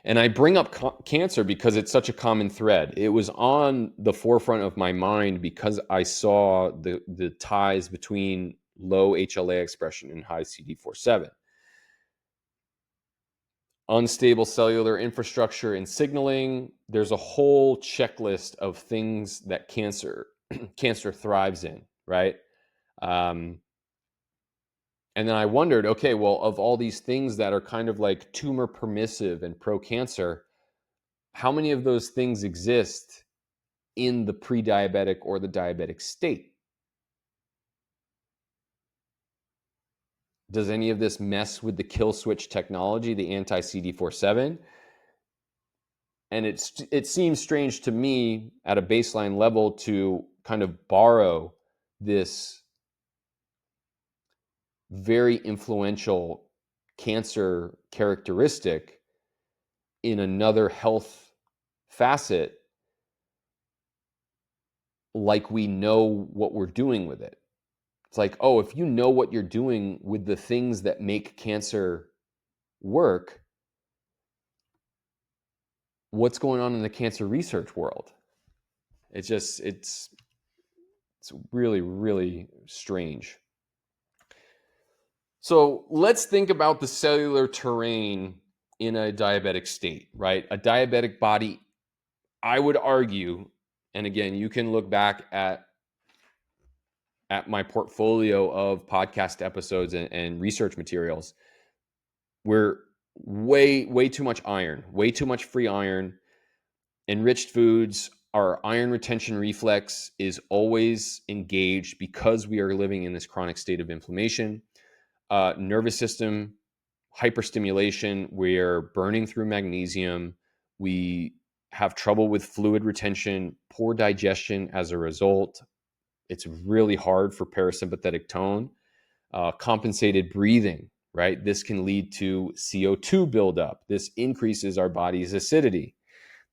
And I bring up cancer because it's such a common thread. It was on the forefront of my mind because I saw the ties between low HLA expression and high CD47. Unstable cellular infrastructure and signaling. There's a whole checklist of things that cancer thrives in, right? And then I wondered, okay, well, of all these things that are kind of like tumor permissive and pro-cancer, how many of those things exist in the pre-diabetic or the diabetic state? Does any of this mess with the kill switch technology, the anti-CD47? And it seems strange to me at a baseline level to kind of borrow this very influential cancer characteristic in another health facet, like we know what we're doing with it. It's like, oh, if you know what you're doing with the things that make cancer work, what's going on in the cancer research world? It's really, really strange. So let's think about the cellular terrain in a diabetic state, right? A diabetic body, I would argue, and again, you can look back at my portfolio of podcast episodes and research materials. We're way too much iron, way too much free iron. Enriched foods, our iron retention reflex is always engaged because we are living in this chronic state of inflammation. Nervous system hyperstimulation, we're burning through magnesium. We have trouble with fluid retention, poor digestion as a result. It's really hard for parasympathetic tone. Compensated breathing, right? This can lead to CO2 buildup. This increases our body's acidity.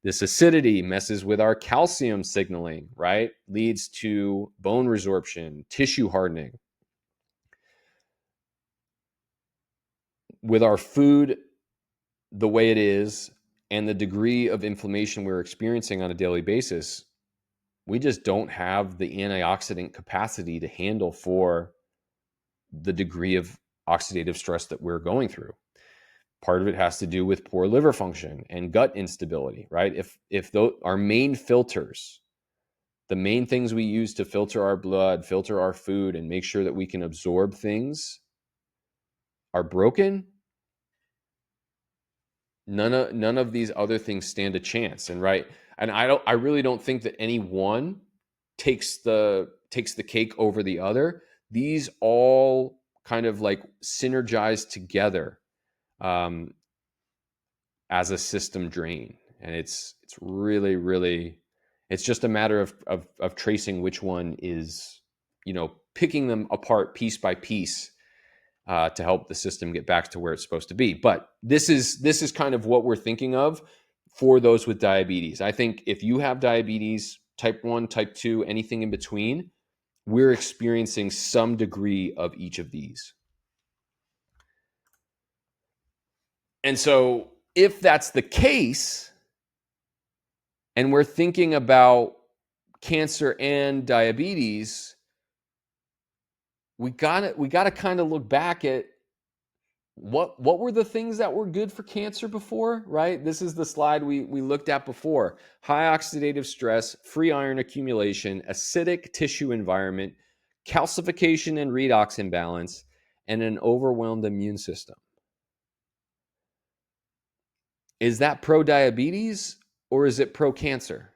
This acidity messes with our calcium signaling, right? Leads to bone resorption, tissue hardening. With our food the way it is and the degree of inflammation we're experiencing on a daily basis, we just don't have the antioxidant capacity to handle for the degree of oxidative stress that we're going through. Part of it has to do with poor liver function and gut instability, right? If our main filters, the main things we use to filter our blood, filter our food, and make sure that we can absorb things are broken, none of these other things stand a chance. And right, and I really don't think that any one takes the cake over the other. These all kind of like synergize together as a system drain, and it's really it's just a matter of tracing which one is, picking them apart piece by piece to help the system get back to where it's supposed to be. But this is kind of what we're thinking of for those with diabetes. I think if you have diabetes, type 1, type 2, anything in between, we're experiencing some degree of each of these. And so if that's the case, and we're thinking about cancer and diabetes, we gotta kind of look back at what were the things that were good for cancer before, right? This is the slide we looked at before. High oxidative stress, free iron accumulation, acidic tissue environment, calcification and redox imbalance, and an overwhelmed immune system. Is that pro-diabetes or is it pro-cancer?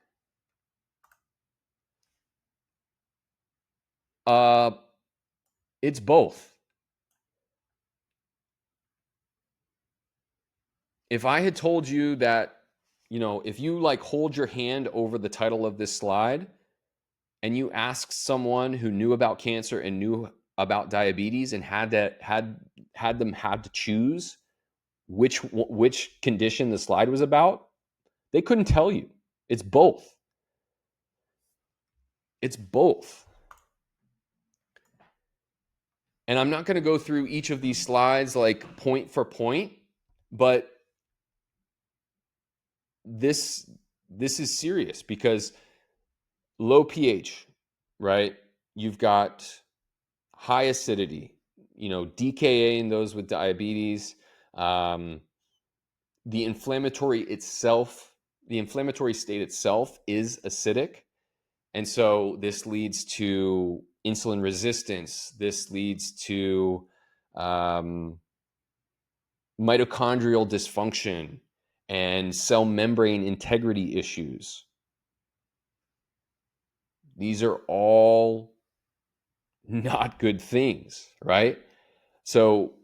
It's both. If I had told you that, if you like hold your hand over the title of this slide and you ask someone who knew about cancer and knew about diabetes and had them to choose which condition the slide was about, they couldn't tell you. It's both. It's both. And I'm not going to go through each of these slides like point for point, but this is serious because low pH, right? You've got high acidity, DKA in those with diabetes. The inflammatory state itself is acidic. And so this leads to insulin resistance. This leads to mitochondrial dysfunction and cell membrane integrity issues. These are all not good things, right? So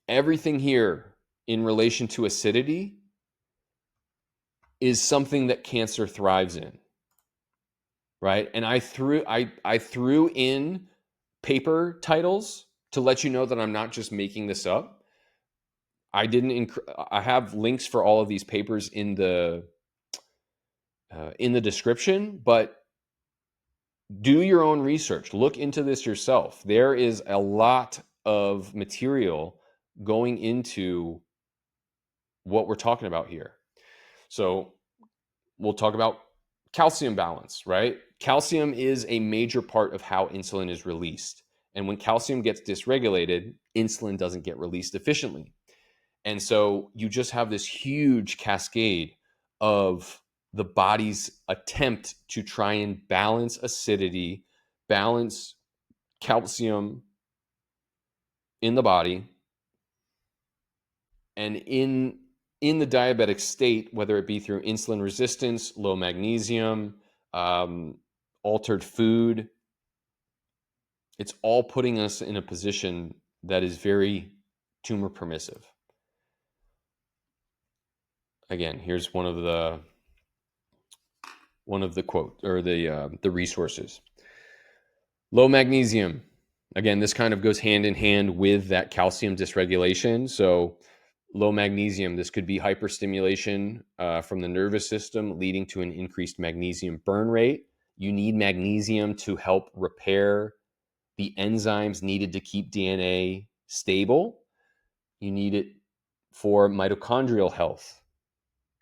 everything here in relation to acidity is something that cancer thrives in, right? And I threw in paper titles to let you know that I'm not just making this up. I have links for all of these papers in the description, but do your own research. Look into this yourself. There is a lot of material going into what we're talking about here. So we'll talk about calcium balance, right? Calcium is a major part of how insulin is released. And when calcium gets dysregulated, insulin doesn't get released efficiently. And so you just have this huge cascade of the body's attempt to try and balance acidity, balance calcium in the body. And in the diabetic state, whether it be through insulin resistance, low magnesium, altered food, it's all putting us in a position that is very tumor permissive. Again, here's one of the quote or the resources. Low magnesium. Again, this kind of goes hand in hand with that calcium dysregulation. So low magnesium, this could be hyperstimulation from the nervous system leading to an increased magnesium burn rate. You need magnesium to help repair the enzymes needed to keep DNA stable. You need it for mitochondrial health.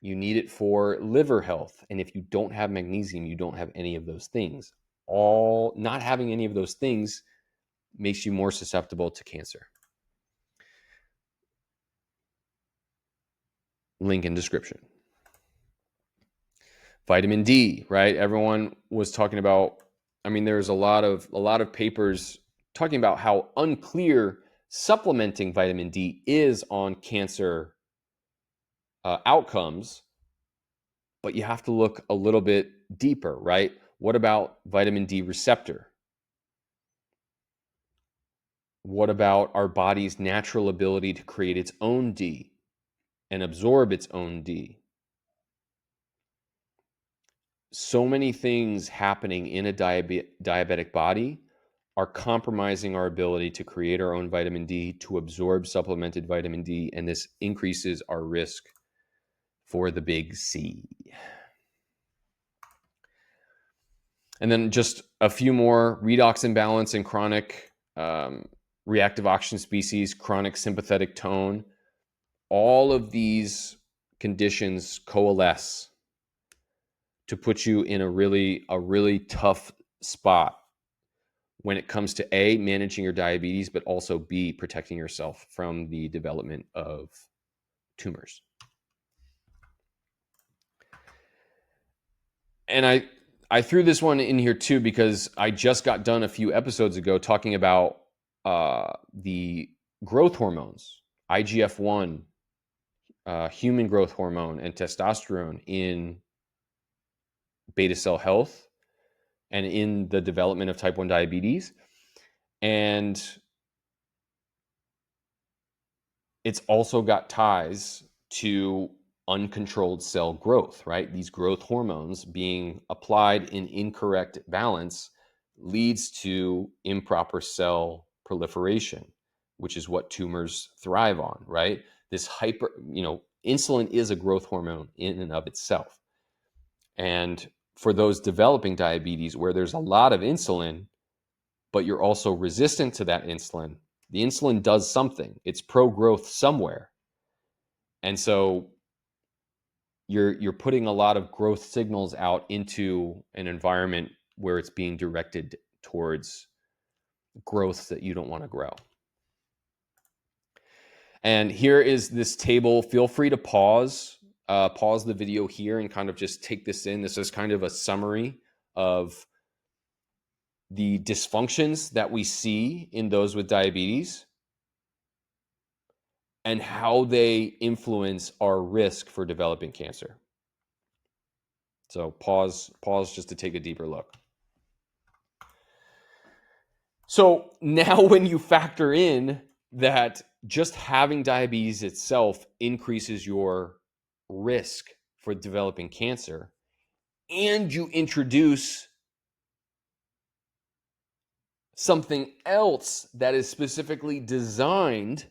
You need it for liver health. And if you don't have magnesium, you don't have any of those things. Not having any of those things makes you more susceptible to cancer. Link in description. Vitamin D, right? Everyone was talking about, there's a lot of papers talking about how unclear supplementing vitamin D is on cancer outcomes, but you have to look a little bit deeper, right? What about vitamin D receptor? What about our body's natural ability to create its own D and absorb its own D? So many things happening in a diabetic body are compromising our ability to create our own vitamin D, to absorb supplemented vitamin D, and this increases our risk for the big C. And then just a few more: redox imbalance and chronic reactive oxygen species, chronic sympathetic tone. All of these conditions coalesce to put you in a really tough spot when it comes to A, managing your diabetes, but also B, protecting yourself from the development of tumors. And I threw this one in here too because I just got done a few episodes ago talking about the growth hormones, IGF-1, human growth hormone, and testosterone in beta cell health and in the development of type 1 diabetes. And it's also got ties to uncontrolled cell growth, right? These growth hormones being applied in incorrect balance leads to improper cell proliferation, which is what tumors thrive on, right? This insulin is a growth hormone in and of itself. And for those developing diabetes where there's a lot of insulin, but you're also resistant to that insulin, the insulin does something. It's pro-growth somewhere. And so you're putting a lot of growth signals out into an environment where it's being directed towards growth that you don't want to grow. And here is this table. Feel free to pause the video here and kind of just take this in. This is kind of a summary of the dysfunctions that we see in those with diabetes and how they influence our risk for developing cancer. So pause just to take a deeper look. So now when you factor in that just having diabetes itself increases your risk for developing cancer, and you introduce something else that is specifically designed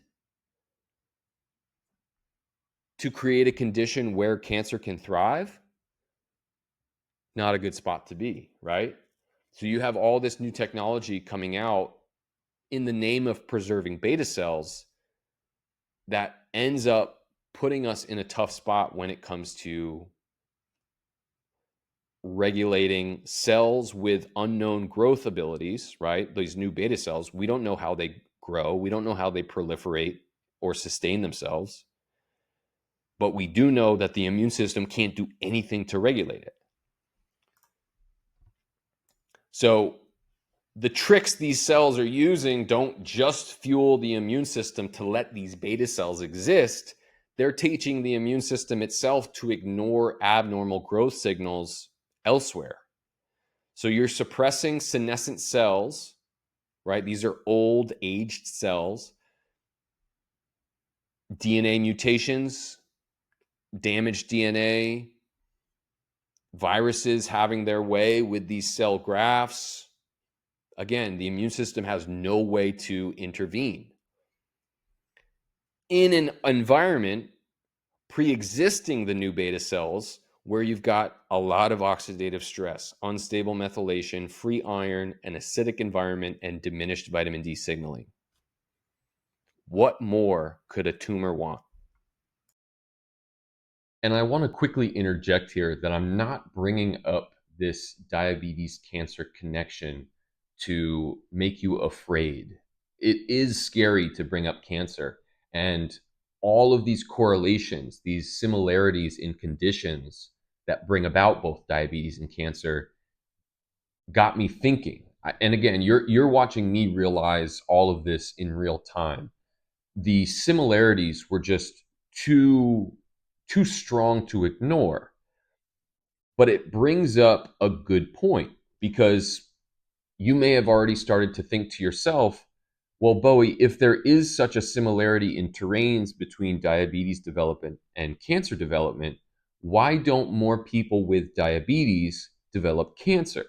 to create a condition where cancer can thrive, not a good spot to be, right? So you have all this new technology coming out in the name of preserving beta cells that ends up putting us in a tough spot when it comes to regulating cells with unknown growth abilities, right? These new beta cells, we don't know how they grow. We don't know how they proliferate or sustain themselves. But we do know that the immune system can't do anything to regulate it. So the tricks these cells are using don't just fuel the immune system to let these beta cells exist. They're teaching the immune system itself to ignore abnormal growth signals elsewhere. So you're suppressing senescent cells, right? These are old, aged cells. DNA mutations, damaged DNA, viruses having their way with these cell grafts. Again, the immune system has no way to intervene. In an environment pre-existing the new beta cells, where you've got a lot of oxidative stress, unstable methylation, free iron, an acidic environment, and diminished vitamin D signaling. What more could a tumor want? And I want to quickly interject here that I'm not bringing up this diabetes cancer connection to make you afraid. It is scary to bring up cancer, and all of these correlations, these similarities in conditions that bring about both diabetes and cancer got me thinking. And again, you're watching me realize all of this in real time. The similarities were just too strong to ignore. But it brings up a good point, because you may have already started to think to yourself, well, Bowie, if there is such a similarity in terrains between diabetes development and cancer development, why don't more people with diabetes develop cancer?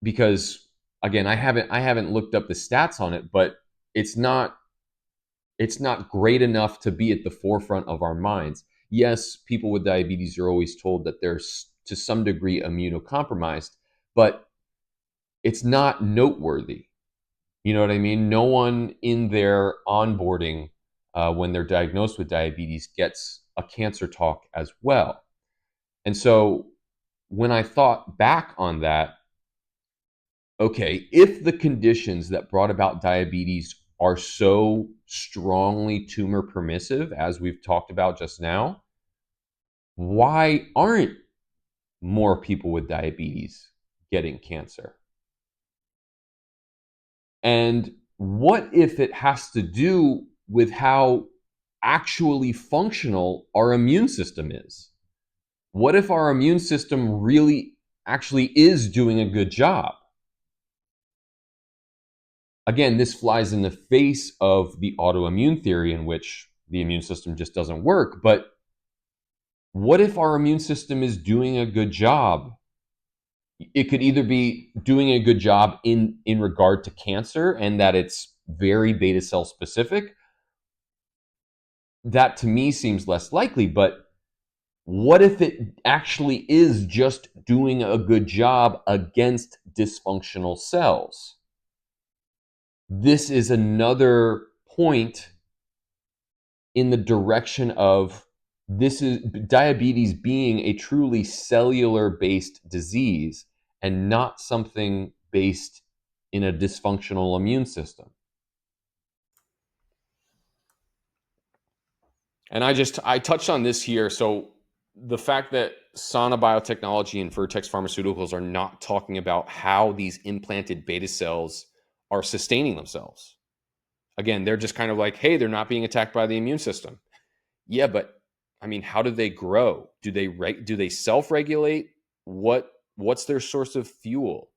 Because again, I haven't looked up the stats on it, but it's not great enough to be at the forefront of our minds. Yes, people with diabetes are always told that they're to some degree immunocompromised, but it's not noteworthy. You know what I mean? No one in their onboarding when they're diagnosed with diabetes gets a cancer talk as well. And so when I thought back on that, okay, if the conditions that brought about diabetes are so strongly tumor permissive, as we've talked about just now, why aren't more people with diabetes getting cancer? And what if it has to do with how actually functional our immune system is? What if our immune system really actually is doing a good job? Again, this flies in the face of the autoimmune theory in which the immune system just doesn't work. But what if our immune system is doing a good job? It could either be doing a good job in regard to cancer and that it's very beta cell specific. That to me seems less likely, but what if it actually is just doing a good job against dysfunctional cells? This is another point in the direction of This is diabetes being a truly cellular based disease and not something based in a dysfunctional immune system. And I touched on this here. So the fact that Sana Biotechnology and Vertex Pharmaceuticals are not talking about how these implanted beta cells are sustaining themselves. Again, they're just kind of like, hey, they're not being attacked by the immune system. Yeah, but I mean, how do they grow? Do they self-regulate? What's their source of fuel?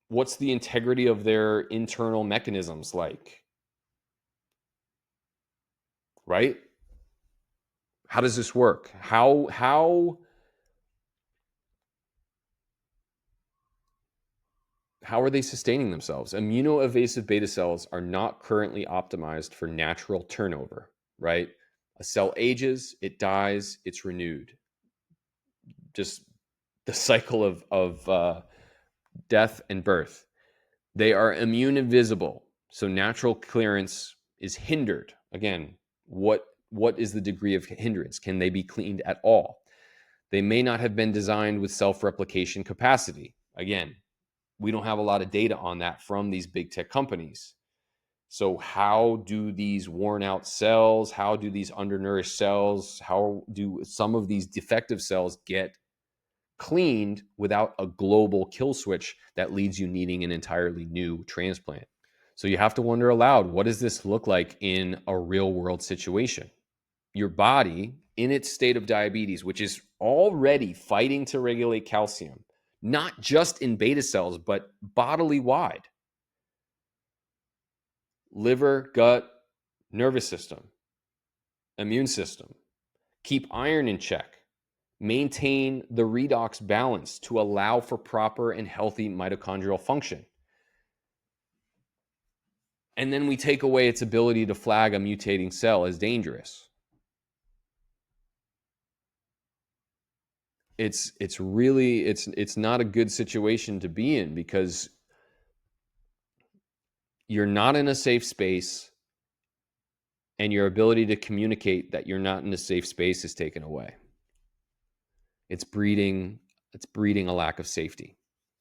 What's the integrity of their internal mechanisms like? Right? How does this work? How are they sustaining themselves? Immunoevasive beta cells are not currently optimized for natural turnover, right? A cell ages, it dies, it's renewed. Just the cycle of death and birth. They are immune invisible, so natural clearance is hindered. Again, what is the degree of hindrance? Can they be cleaned at all? They may not have been designed with self-replication capacity. Again, we don't have a lot of data on that from these big tech companies. So how do these worn out cells, how do these undernourished cells, how do some of these defective cells get cleaned without a global kill switch that leads you needing an entirely new transplant? So you have to wonder aloud, what does this look like in a real world situation? Your body, in its state of diabetes, which is already fighting to regulate calcium, not just in beta cells, but bodily wide. Liver, gut, nervous system, immune system. Keep iron in check. Maintain the redox balance to allow for proper and healthy mitochondrial function. And then we take away its ability to flag a mutating cell as dangerous. It's really it's not a good situation to be in, because you're not in a safe space, and your ability to communicate that you're not in a safe space is taken away. It's breeding a lack of safety.